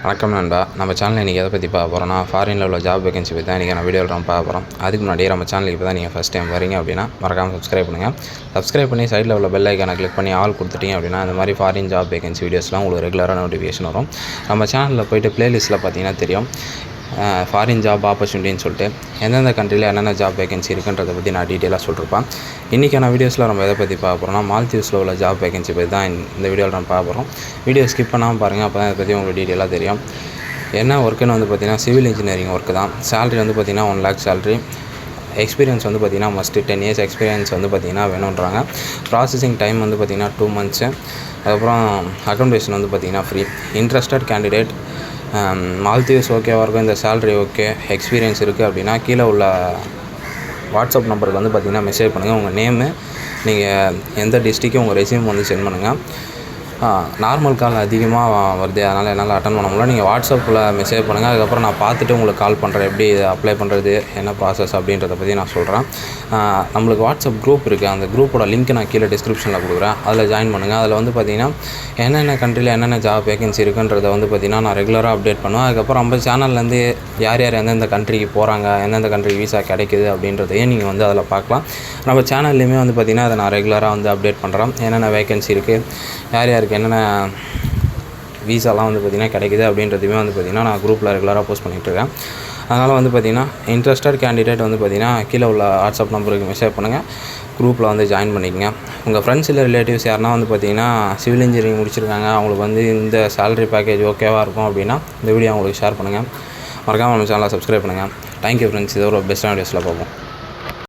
வணக்கம் நண்பா. நம்ம சேனலில் இன்றைக்கி எதை பற்றி பார்க்க போகிறோம்னா, ஃபாரினில் உள்ள ஜாப் வேகன்சி பற்றி தான் இன்றைக்கி நான் வீடியோவில் நம்ம பார்க்க போகிறோம். அதுக்கு முன்னாடி நம்ம சேனலுக்கு இப்போ தான் நீங்கள் ஃபஸ்ட் டைம் வரீங்க அப்படின்னா மறக்காமல் சப்ஸ்கிரைப் பண்ணுங்கள். சப்ஸ்கிரைப் பண்ணி சைடில் உள்ள பெல் ஐக்கானை கிளிக் பண்ணி ஆல் கொடுத்துட்டீங்க அப்படின்னா இந்த மாதிரி ஃபாரின் ஜாப் வேகன்சி வீடியோஸ்லாம் உங்களுக்கு ரெகுலராக நோட்டிஃபிகேஷன் வரும். நம்ம சேனலில் போய்ட்டு ப்ளேலிஸ்ட்டில் பார்த்தீங்கன்னா தெரியும், ஃபாரின் ஜாப் ஆப்பர்ச்சுனிட்டின்னு சொல்லிட்டு எந்தெந்த கண்ட்ரியில் என்னென்ன ஜாப் வேகன்சி இருக்குன்றதை பற்றி நான் டீட்டெயிலாக சொல்லியிருப்பேன். இன்றைக்கான வீடியோஸில் நம்ம எதை பற்றி பார்க்க போகிறோம்னா, மால்தீவ்ஸில் உள்ள ஜாப் வேகன்சி பற்றி தான் இந்த வீடியோவில் நம்ம பார்க்க போகிறோம். வீடியோ ஸ்கிப் பண்ணாமல் பாருங்கள், அப்போ தான் இதை பற்றி உங்களுக்கு டீட்டெயிலாக தெரியும். என்ன ஒர்க்குன்னு வந்து பார்த்திங்கன்னா சிவில் இன்ஜினியரிங் ஒர்க்கு தான். சேலரி வந்து பார்த்திங்கன்னா 1 lakh சேலரி. எக்ஸ்பீரியன்ஸ் வந்து பார்த்திங்கன்னா மஸ்ட்டு 10 years எக்ஸ்பீரியன்ஸ் வந்து பார்த்திங்கன்னா வேணுன்றாங்க. ப்ராசஸிங் டைம் வந்து பார்த்திங்கன்னா 2 months. அதுக்கப்புறம் அக்கமடேஷன் வந்து பார்த்திங்கன்னா ஃப்ரீ. இன்ட்ரெஸ்டட் கேண்டிடேட் மால்தீவ்ஸ் ஓகேவாக இருக்கும், இந்த சேலரி ஓகே, எக்ஸ்பீரியன்ஸ் இருக்குது அப்படின்னா கீழே உள்ள வாட்ஸ்அப் நம்பருக்கு வந்து பார்த்திங்கன்னா மெசேஜ் பண்ணுங்கள். உங்கள் நேமு, நீங்கள் எந்த டிஸ்ட்ரிக்கு, உங்கள் ரெஸ்யூம் வந்து சென்ட் பண்ணுங்கள். நார்மல் கால் அதிகமாக வருது, அதனால் என்னால் அட்டன் பண்ண முடியல. நீங்கள் வாட்ஸ்அப்பில் மெசேஜ் பண்ணுங்கள். அதுக்கப்புறம் நான் பார்த்துட்டு உங்களுக்கு கால் பண்ணுறேன், எப்படி இதை அப்ளை பண்ணுறது, என்ன ப்ராசஸ் அப்படின்றத பற்றி நான் சொல்கிறேன். நம்மளுக்கு வாட்ஸ்அப் குரூப் இருக்குது, அந்த குரூப்போட லிங்க் நான் கீழே டிஸ்கிரிப்ஷனில் கொடுக்குறேன், அதில் ஜாயின் பண்ணுங்கள். அதில் வந்து பார்த்திங்கன்னா என்னென்ன கண்ட்ரியில் என்னென்ன ஜாப் வேகன்சி இருக்குன்றதை வந்து பார்த்திங்கன்னா நான் ரெகுலராக அப்டேட் பண்ணுவேன். அதுக்கப்புறம் நம்ம சேனல்லேருந்து யார் யார் எந்தெந்த கண்ட்ரிக்கு போகிறாங்க, எந்தெந்த கண்ட்ரிக்கு வீசா கிடைக்குது அப்படின்றதையும் நீங்கள் வந்து அதில் பார்க்கலாம். நம்ம சேனல்லையுமே வந்து பார்த்திங்கன்னா அதை நான் ரெகுலராக வந்து அப்டேட் பண்ணுறேன். என்னென்ன வேகன்சி இருக்குது, யார் யாருக்கு என்னென்ன வீசாலாம் வந்து பார்த்திங்கன்னா கிடைக்குது அப்படின்றதுமே வந்து பார்த்திங்கன்னா நான் குரூப்பில் ரெகுலராக போஸ்ட் பண்ணிகிட்ருக்கேன். அதனால் வந்து பார்த்திங்கன்னா இன்ட்ரெஸ்டட் கேண்டிடேட் வந்து பார்த்திங்கன்னா கீழே உள்ள வாட்ஸ்அப் நம்பருக்கு மெசேஜ் பண்ணுங்கள், குரூப்பில் வந்து ஜாயின் பண்ணிக்கங்க. உங்கள் ஃப்ரெண்ட்ஸ் இல்லை ரிலேட்டிவ்ஸ் யாருனா வந்து பார்த்திங்கன்னா சிவில் இன்ஜினியரிங் முடிச்சிருக்காங்க, அவங்களுக்கு வந்து இந்த சேலரி பேக்கேஜ் ஓகேவாக இருக்கும் அப்படின்னா இந்த வீடியோ அவங்களுக்கு ஷேர் பண்ணுங்கள். மறக்காமல் நம்ம சேனலை சப்ஸ்கிரைப் பண்ணுங்கள். Thank you friends. இது ஒரு பெஸ்ட்டான வீடியோஸில் பார்ப்போம்.